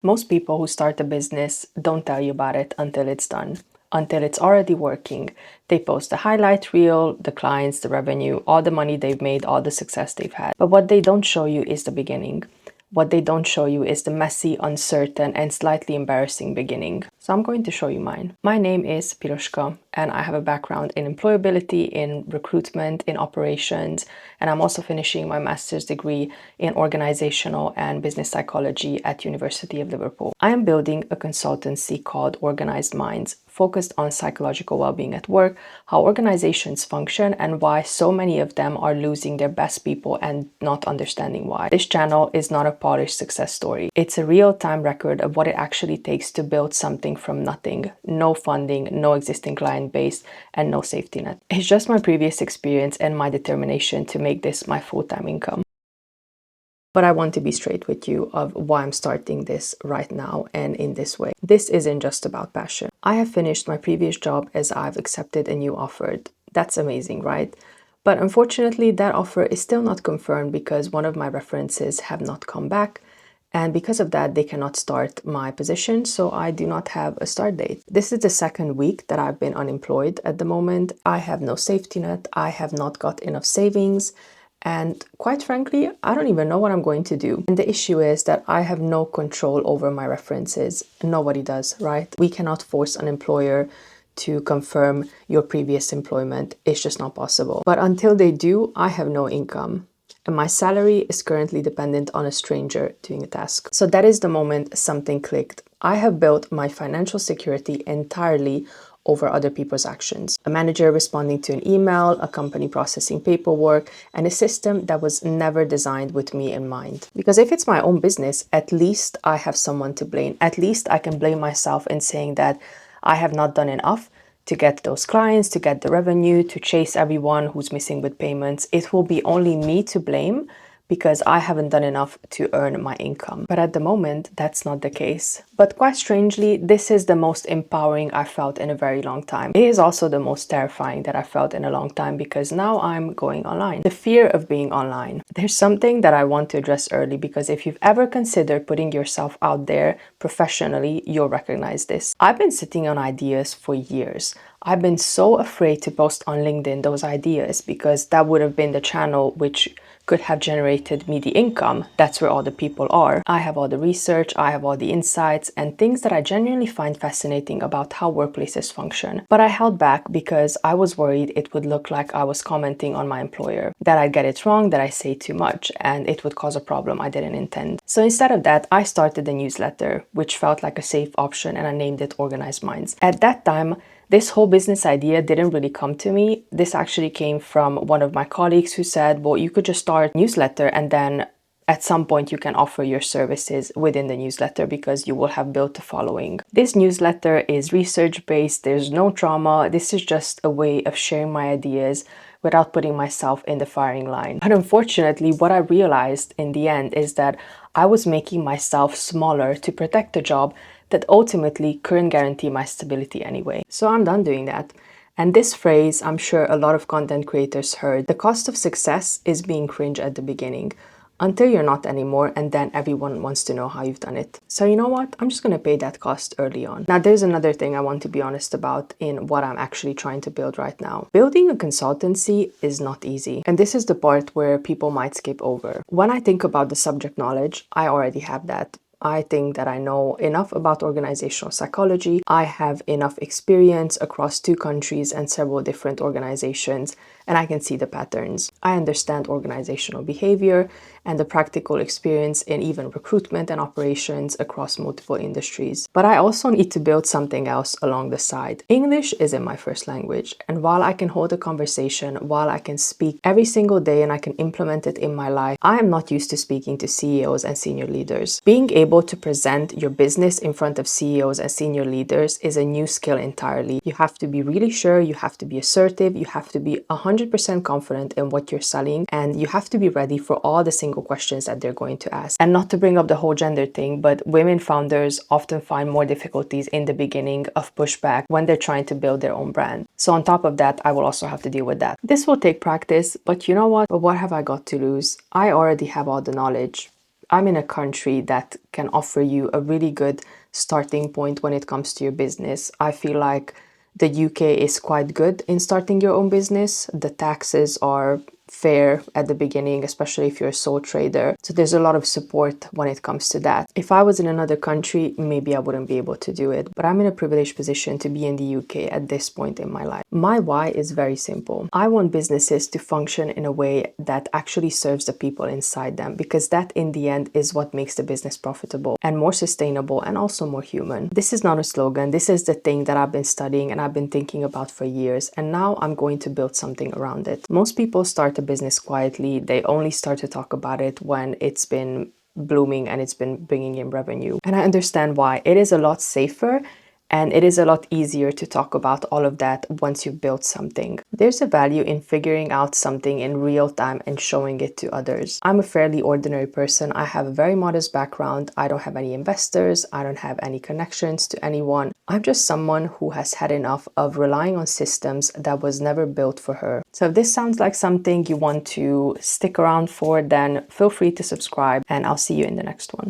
Most people who start a business don't tell you about it until it's done, until it's already working. They post the highlight reel, the clients, the revenue, all the money they've made, all the success they've had. But what they don't show you is the beginning. What they don't show you is the messy, uncertain, and slightly embarrassing beginning. So I'm going to show you mine. My name is Piroshka, and I have a background in employability, in recruitment, in operations, and I'm also finishing my master's degree in organizational and business psychology at University of Liverpool. I am building a consultancy called Organized Minds, focused on psychological well-being at work, how organizations function, and why so many of them are losing their best people and not understanding why. This channel is not a polished success story. It's a real-time record of what it actually takes to build something from nothing. No funding, no existing client base, and no safety net. It's just my previous experience and my determination to make this my full-time income. But I want to be straight with you of why I'm starting this right now and in this way. This isn't just about passion. I have finished my previous job as I've accepted a new offer. That's amazing, right? But unfortunately, that offer is still not confirmed because one of my references have not come back. And because of that, they cannot start my position, so I do not have a start date. This is the second week that I've been unemployed at the moment. I have no safety net. I have not got enough savings. And quite frankly, I don't even know what I'm going to do. And the issue is that I have no control over my references. Nobody does, right? We cannot force an employer to confirm your previous employment. It's just not possible. But until they do, I have no income. And my salary is currently dependent on a stranger doing a task. So that is the moment something clicked. I have built my financial security entirely over other people's actions. A manager responding to an email, a company processing paperwork, and a system that was never designed with me in mind. Because if it's my own business, at least I have someone to blame. At least I can blame myself in saying that I have not done enough to get those clients, to get the revenue, to chase everyone who's missing with payments. It will be only me to blame because I haven't done enough to earn my income. But at the moment, that's not the case. But quite strangely, this is the most empowering I've felt in a very long time. It is also the most terrifying that I've felt in a long time because now I'm going online. The fear of being online. There's something that I want to address early because if you've ever considered putting yourself out there professionally, you'll recognize this. I've been sitting on ideas for years. I've been so afraid to post on LinkedIn those ideas because that would have been the channel which could have generated me the income. That's where all the people are. I have all the research, I have all the insights and things that I genuinely find fascinating about how workplaces function. But I held back because I was worried it would look like I was commenting on my employer, that I'd get it wrong, that I say too much, and it would cause a problem I didn't intend. So instead of that, I started a newsletter, which felt like a safe option, and I named it Organized Minds. At that time, this whole business idea didn't really come to me. This actually came from one of my colleagues who said, well, you could just start a newsletter and then at some point you can offer your services within the newsletter because you will have built a following. This newsletter is research-based, there's no drama. This is just a way of sharing my ideas without putting myself in the firing line. But unfortunately, what I realized in the end is that I was making myself smaller to protect a job that ultimately couldn't guarantee my stability anyway. So I'm done doing that. And this phrase, I'm sure a lot of content creators heard, the cost of success is being cringe at the beginning, until you're not anymore, and then everyone wants to know how you've done it. So you know what? I'm just gonna pay that cost early on. Now there's another thing I want to be honest about in what I'm actually trying to build right now. Building a consultancy is not easy. And this is the part where people might skip over. When I think about the subject knowledge, I already have that. I think that I know enough about organizational psychology. I have enough experience across 2 countries and several different organizations, and I can see the patterns. I understand organizational behavior and the practical experience in even recruitment and operations across multiple industries. But I also need to build something else along the side. English isn't my first language, and while I can hold a conversation, while I can speak every single day and I can implement it in my life, I am not used to speaking to CEOs and senior leaders. Being able to present your business in front of CEOs and senior leaders is a new skill entirely. You have to be really sure, you have to be assertive, you have to be 100% confident in what you're selling, and you have to be ready for all the single questions that they're going to ask. And not to bring up the whole gender thing, but women founders often find more difficulties in the beginning of pushback when they're trying to build their own brand. So on top of that, I will also have to deal with that. This will take practice, but you know what? But what have I got to lose? I already have all the knowledge. I'm in a country that can offer you a really good starting point when it comes to your business. I feel like the UK is quite good in starting your own business. The taxes are fair at the beginning, especially if you're a sole trader. So there's a lot of support when it comes to that. If I was in another country, maybe I wouldn't be able to do it, but I'm in a privileged position to be in the UK at this point in my life. My why is very simple. I want businesses to function in a way that actually serves the people inside them, because that in the end is what makes the business profitable and more sustainable and also more human. This is not a slogan. This is the thing that I've been studying and I've been thinking about for years, and now I'm going to build something around it. Most people start a business quietly. They only start to talk about it when it's been blooming and it's been bringing in revenue. And I understand why. It is a lot safer and it is a lot easier to talk about all of that once you've built something. There's a value in figuring out something in real time and showing it to others. I'm a fairly ordinary person. I have a very modest background. I don't have any investors. I don't have any connections to anyone. I'm just someone who has had enough of relying on systems that was never built for her. So if this sounds like something you want to stick around for, then feel free to subscribe and I'll see you in the next one.